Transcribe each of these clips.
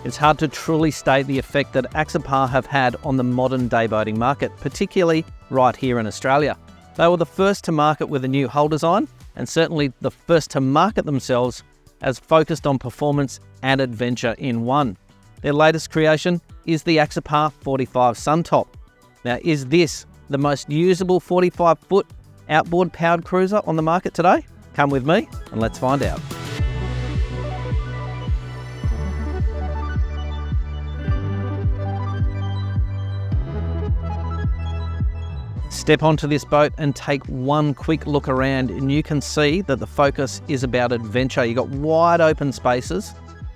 It's hard to truly state the effect that Axopar have had on the modern day boating market, particularly right here in Australia. They were the first to market with a new hull design, and certainly the first to market themselves as focused on performance and adventure in one. Their latest creation is the Axopar 45 Suntop. Now, is this the most usable 45-foot outboard powered cruiser on the market today? Come with me and let's find out. Step onto this boat and take one quick look around and you can see that the focus is about adventure. You've got wide open spaces,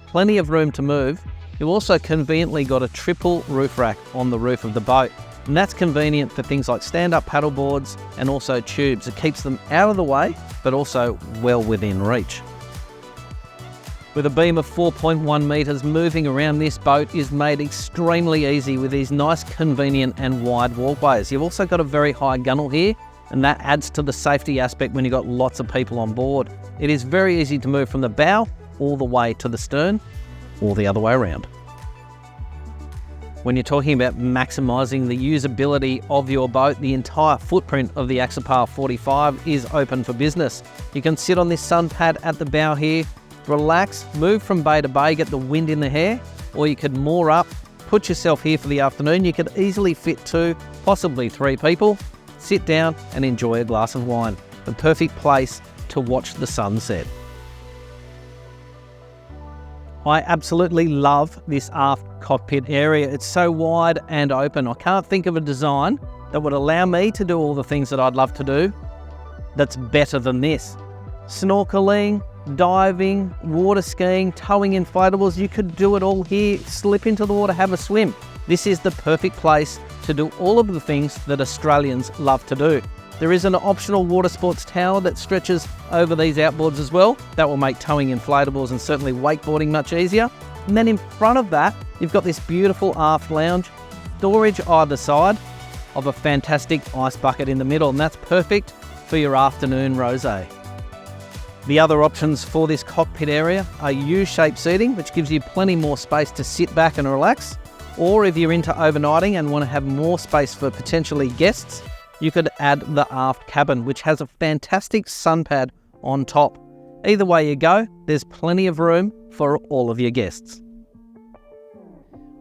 plenty of room to move. You've also conveniently got a triple roof rack on the roof of the boat. And that's convenient for things like stand-up paddle boards and also tubes. It keeps them out of the way, but also well within reach. With a beam of 4.1 metres, moving around this boat is made extremely easy with these nice, convenient and wide walkways. You've also got a very high gunnel here, and that adds to the safety aspect when you've got lots of people on board. It is very easy to move from the bow all the way to the stern, or the other way around. When you're talking about maximising the usability of your boat, the entire footprint of the Axopar 45 is open for business. You can sit on this sun pad at the bow here, relax, move from bay to bay, get the wind in the hair, or you could moor up, put yourself here for the afternoon. You could easily fit 2, possibly 3 people, sit down and enjoy a glass of wine. The perfect place to watch the sunset. I absolutely love this aft cockpit area. It's so wide and open. I can't think of a design that would allow me to do all the things that I'd love to do that's better than this. Snorkeling, diving, water skiing, towing inflatables, you could do it all here. Slip into the water, have a swim. This is the perfect place to do all of the things that Australians love to do. There is an optional water sports tower that stretches over these outboards as well. That will make towing inflatables and certainly wakeboarding much easier. And then in front of that, you've got this beautiful aft lounge, storage either side of a fantastic ice bucket in the middle, and that's perfect for your afternoon rosé. The other options for this cockpit area are U-shaped seating, which gives you plenty more space to sit back and relax. Or if you're into overnighting and want to have more space for potentially guests, you could add the aft cabin, which has a fantastic sun pad on top. Either way you go, there's plenty of room for all of your guests.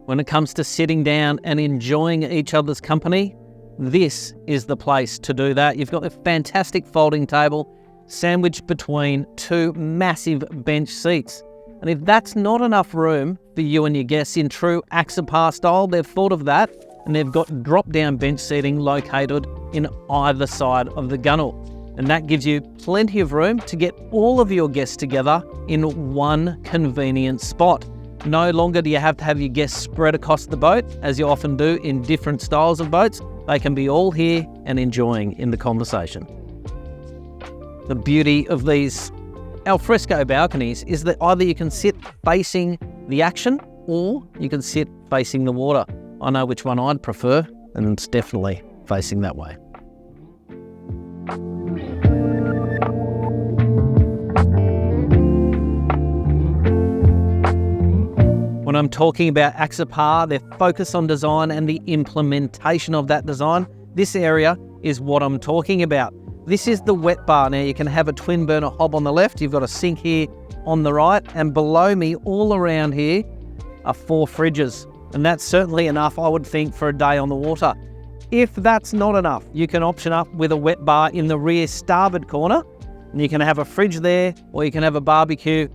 When it comes to sitting down and enjoying each other's company, this is the place to do that. You've got a fantastic folding table sandwiched between 2 massive bench seats. And if that's not enough room for you and your guests in true Axopar style, they've thought of that and they've got drop-down bench seating located in either side of the gunnel. And that gives you plenty of room to get all of your guests together in one convenient spot. No longer do you have to have your guests spread across the boat, as you often do in different styles of boats. They can be all here and enjoying in the conversation. The beauty of these alfresco balconies is that either you can sit facing the action or you can sit facing the water. I know which one I'd prefer, and it's definitely facing that way. When I'm talking about Axopar, their focus on design and the implementation of that design, this area is what I'm talking about. This is the wet bar. Now you can have a twin burner hob on the left, you've got a sink here on the right, and below me, all around here, are 4 fridges. And that's certainly enough, I would think, for a day on the water. If that's not enough, you can option up with a wet bar in the rear starboard corner, and you can have a fridge there, or you can have a barbecue,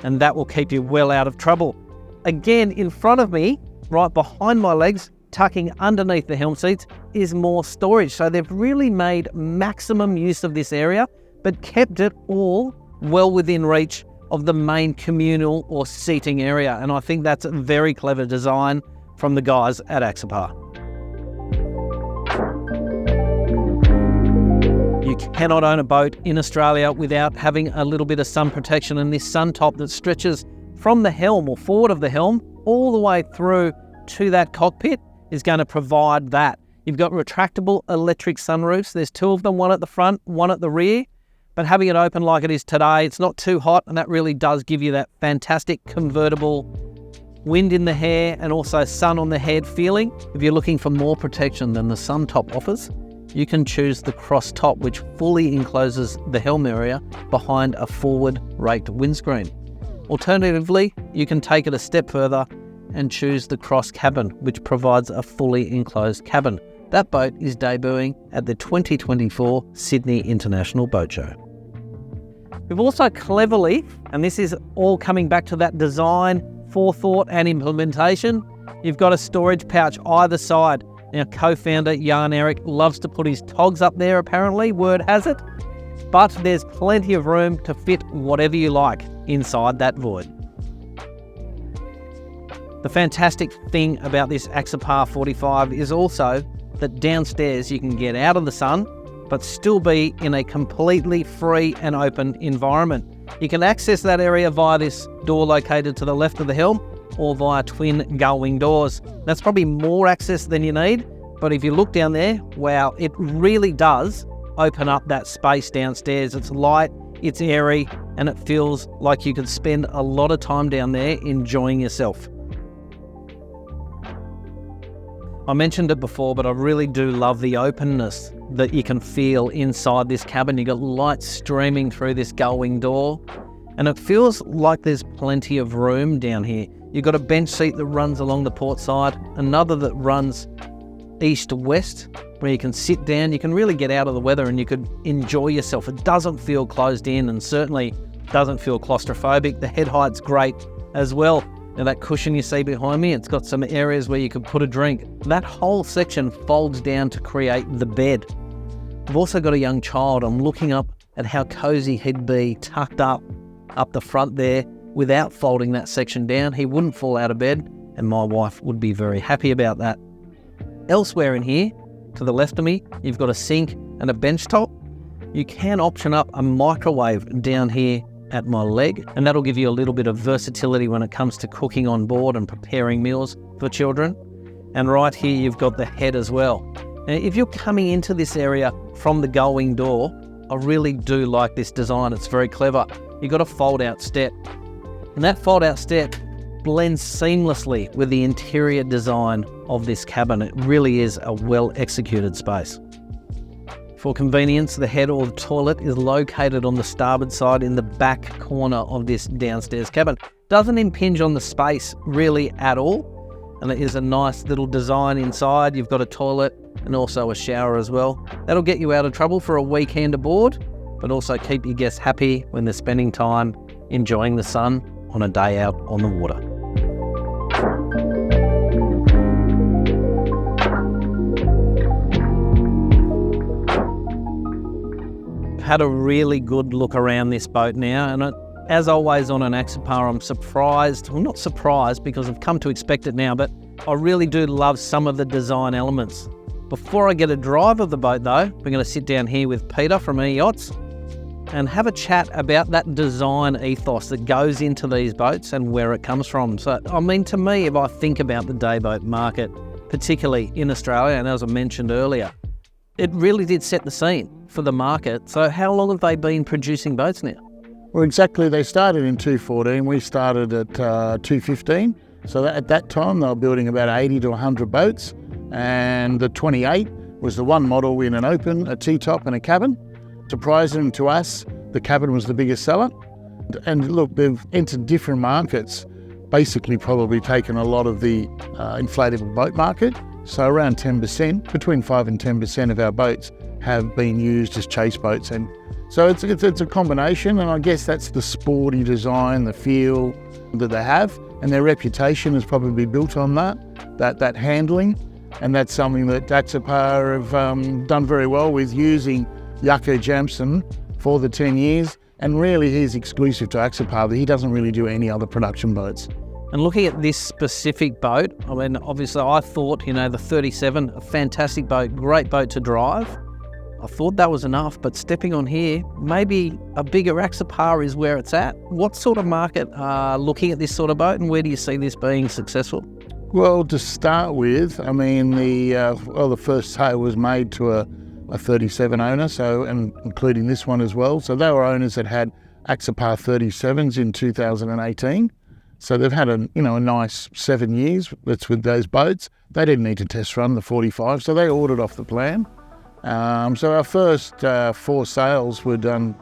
and that will keep you well out of trouble. Again, in front of me, right behind my legs, tucking underneath the helm seats, is more storage. So they've really made maximum use of this area, but kept it all well within reach of the main communal or seating area. And I think that's a very clever design from the guys at Axopar. You cannot own a boat in Australia without having a little bit of sun protection, and this sun top that stretches from the helm or forward of the helm all the way through to that cockpit is going to provide that. You've got retractable electric sunroofs. There's 2 of them, one at the front, one at the rear. But having it open like it is today, it's not too hot, and that really does give you that fantastic convertible wind in the hair and also sun on the head feeling. If you're looking for more protection than the sun top offers, you can choose the cross top, which fully encloses the helm area behind a forward raked windscreen. Alternatively, you can take it a step further and choose the cross cabin, which provides a fully enclosed cabin. That boat is debuting at the 2024 Sydney International Boat Show. We've also cleverly, and this is all coming back to that design, forethought and implementation, you've got a storage pouch either side. Now, co-founder Jan Erik loves to put his togs up there apparently, word has it, but there's plenty of room to fit whatever you like inside that void. The fantastic thing about this Axopar 45 is also that downstairs you can get out of the sun but still be in a completely free and open environment. You can access that area via this door located to the left of the helm or via twin gull-wing doors. That's probably more access than you need, but if you look down there, wow, it really does open up that space downstairs. It's light, it's airy, and it feels like you could spend a lot of time down there enjoying yourself. I mentioned it before, but I really do love the openness that you can feel inside this cabin. You've got light streaming through this gull-wing door, and it feels like there's plenty of room down here. You've got a bench seat that runs along the port side, another that runs east to west, where you can sit down. You can really get out of the weather and you could enjoy yourself. It doesn't feel closed in and certainly doesn't feel claustrophobic. The head height's great as well. Now that cushion you see behind me, it's got some areas where you could put a drink. That whole section folds down to create the bed. I've also got a young child. I'm looking up at how cozy he'd be tucked up the front there without folding that section down. He wouldn't fall out of bed and my wife would be very happy about that. Elsewhere in here, to the left of me, you've got a sink and a bench top. You can option up a microwave down here at my leg, and that'll give you a little bit of versatility when it comes to cooking on board and preparing meals for children. And right here you've got the head as well. Now, if you're coming into this area from the gull-wing door, I really do like this design. It's very clever. You've got a fold-out step, and that fold-out step blends seamlessly with the interior design of this cabin. It really is a well-executed space. For convenience, the head or the toilet is located on the starboard side in the back corner of this downstairs cabin. Doesn't impinge on the space really at all, and it is a nice little design inside. You've got a toilet and also a shower as well. That'll get you out of trouble for a weekend aboard, but also keep your guests happy when they're spending time enjoying the sun on a day out on the water. Had a really good look around this boat now, and as always on an Axopar, I'm surprised, well, not surprised because I've come to expect it now, but I really do love some of the design elements. Before I get a drive of the boat though, we're going to sit down here with Peter from E-Yachts and have a chat about that design ethos that goes into these boats and where it comes from. So, I mean, to me, if I think about the day boat market, particularly in Australia, and as I mentioned earlier, it really did set the scene for the market. So how long have they been producing boats now? Well, exactly. They started in 2014. We started at 2015. So at that time, they were building about 80 to 100 boats. And the 28 was the one model in an open, a T-top and a cabin. Surprising to us, the cabin was the biggest seller. And look, they've entered different markets, basically probably taken a lot of the inflatable boat market. So around 10%, between 5 and 10% of our boats have been used as chase boats. And so it's a combination, and I guess that's the sporty design, the feel that they have, and their reputation has probably built on that handling. And that's something that Axopar have done very well with, using Jaco Jamson for the 10 years. And really he's exclusive to Axopar. He doesn't really do any other production boats. And looking at this specific boat, I mean, obviously I thought, the 37, a fantastic boat, great boat to drive. I thought that was enough, but stepping on here, maybe a bigger Axopar is where it's at. What sort of market are looking at this sort of boat, and where do you see this being successful? Well, to start with, I mean, the first sale was made to a 37 owner, and including this one as well. So they were owners that had Axopar 37s in 2018. So they've had a nice 7 years that's with those boats. They didn't need to test run the 45, so they ordered off the plan. So our first 4 sales were done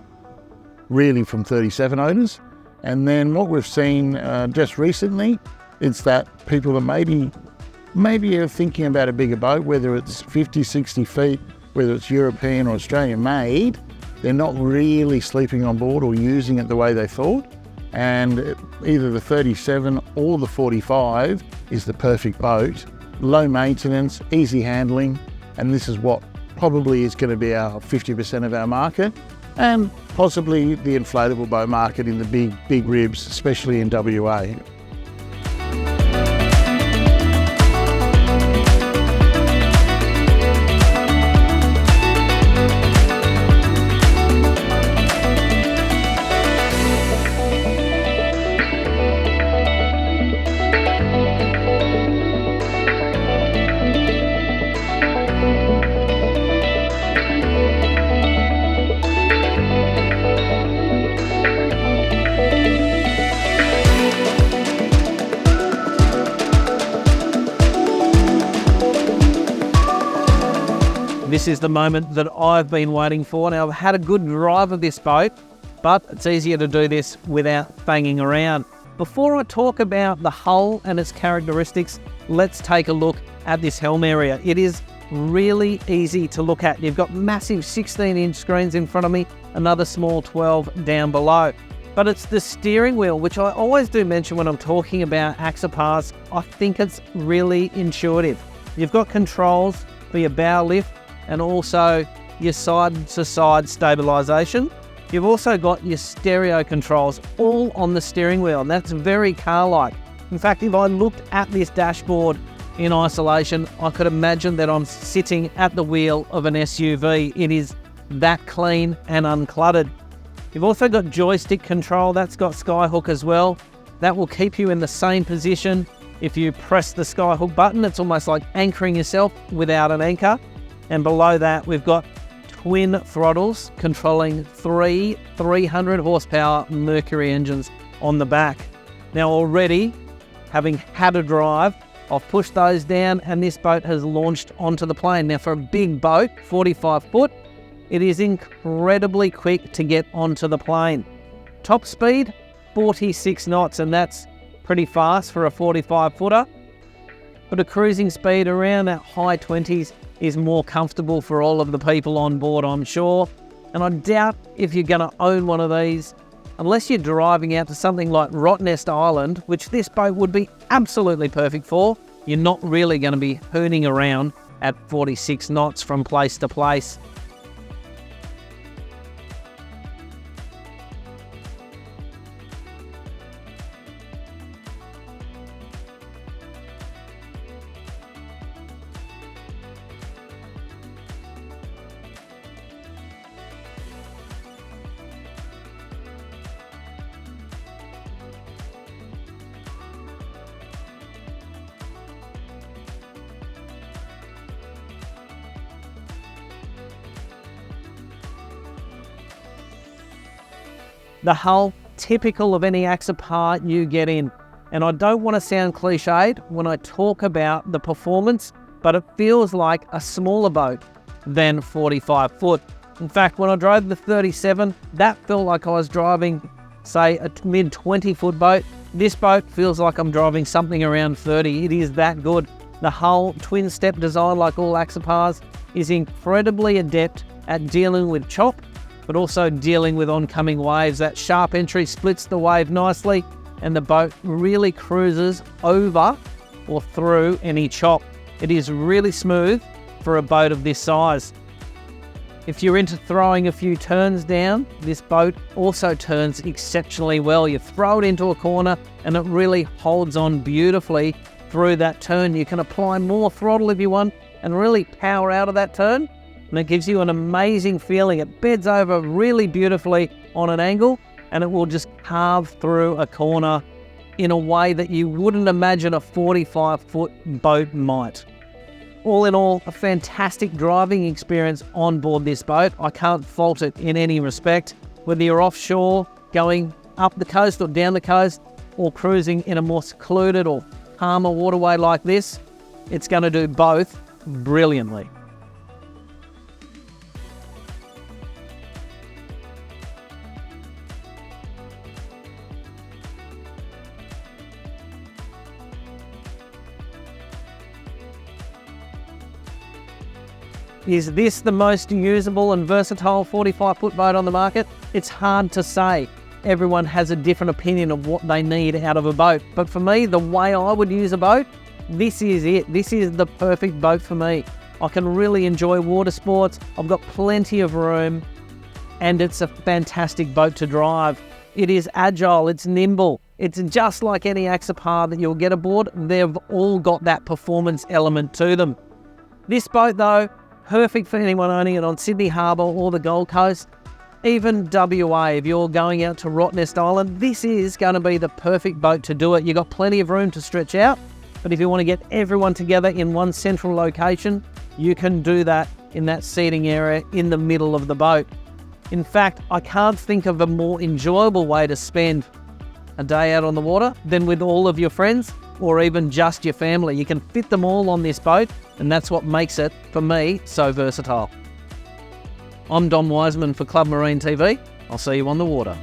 really from 37 owners. And then what we've seen just recently is that people that maybe are thinking about a bigger boat, whether it's 50, 60 feet, whether it's European or Australian made, they're not really sleeping on board or using it the way they thought. And either the 37 or the 45 is the perfect boat. Low maintenance, easy handling, and this is what probably is going to be our 50% of our market, and possibly the inflatable boat market in the big ribs, especially in WA. This is the moment that I've been waiting for. Now, I've had a good drive of this boat, but it's easier to do this without banging around. Before I talk about the hull and its characteristics, let's take a look at this helm area. It is really easy to look at. You've got massive 16-inch screens in front of me, another small 12 down below. But it's the steering wheel, which I always do mention when I'm talking about Axopars. I think it's really intuitive. You've got controls for your bow lift and also your side-to-side stabilisation. You've also got your stereo controls all on the steering wheel, and that's very car-like. In fact, if I looked at this dashboard in isolation, I could imagine that I'm sitting at the wheel of an SUV. It is that clean and uncluttered. You've also got joystick control. That's got skyhook as well. That will keep you in the same position. If you press the skyhook button, it's almost like anchoring yourself without an anchor. And below that, we've got twin throttles controlling 300 horsepower Mercury engines on the back. Now already, having had a drive, I've pushed those down and this boat has launched onto the plane. Now for a big boat, 45 foot, it is incredibly quick to get onto the plane. Top speed, 46 knots, and that's pretty fast for a 45 footer. But a cruising speed around that high 20s is more comfortable for all of the people on board, I'm sure. And I doubt if you're going to own one of these, unless you're driving out to something like Rottnest Island, which this boat would be absolutely perfect for, you're not really going to be hooning around at 46 knots from place to place. The hull, typical of any Axopar you get in. And I don't want to sound cliched when I talk about the performance, but it feels like a smaller boat than 45 foot. In fact, when I drove the 37, that felt like I was driving, say, a mid 20 foot boat. This boat feels like I'm driving something around 30. It is that good. The hull, twin step design like all Axopars, is incredibly adept at dealing with chop, but also dealing with oncoming waves. That sharp entry splits the wave nicely, and the boat really cruises over or through any chop. It is really smooth for a boat of this size. If you're into throwing a few turns down, this boat also turns exceptionally well. You throw it into a corner and it really holds on beautifully through that turn. You can apply more throttle if you want and really power out of that turn, and it gives you an amazing feeling. It beds over really beautifully on an angle, and it will just carve through a corner in a way that you wouldn't imagine a 45-foot boat might. All in all, a fantastic driving experience on board this boat. I can't fault it in any respect. Whether you're offshore, going up the coast or down the coast, or cruising in a more secluded or calmer waterway like this, it's going to do both brilliantly. Is this the most usable and versatile 45-foot boat on the market? It's hard to say. Everyone has a different opinion of what they need out of a boat. But for me, the way I would use a boat, this is it. This is the perfect boat for me. I can really enjoy water sports. I've got plenty of room, and it's a fantastic boat to drive. It is agile, it's nimble. It's just like any Axopar that you'll get aboard. They've all got that performance element to them. This boat though, perfect for anyone owning it on Sydney Harbour or the Gold Coast. Even WA, if you're going out to Rottnest Island, this is going to be the perfect boat to do it. You've got plenty of room to stretch out, but if you want to get everyone together in one central location, you can do that in that seating area in the middle of the boat. In fact, I can't think of a more enjoyable way to spend a day out on the water than with all of your friends or even just your family. You can fit them all on this boat, and that's what makes it, for me, so versatile. I'm Dom Wiseman for Club Marine TV. I'll see you on the water.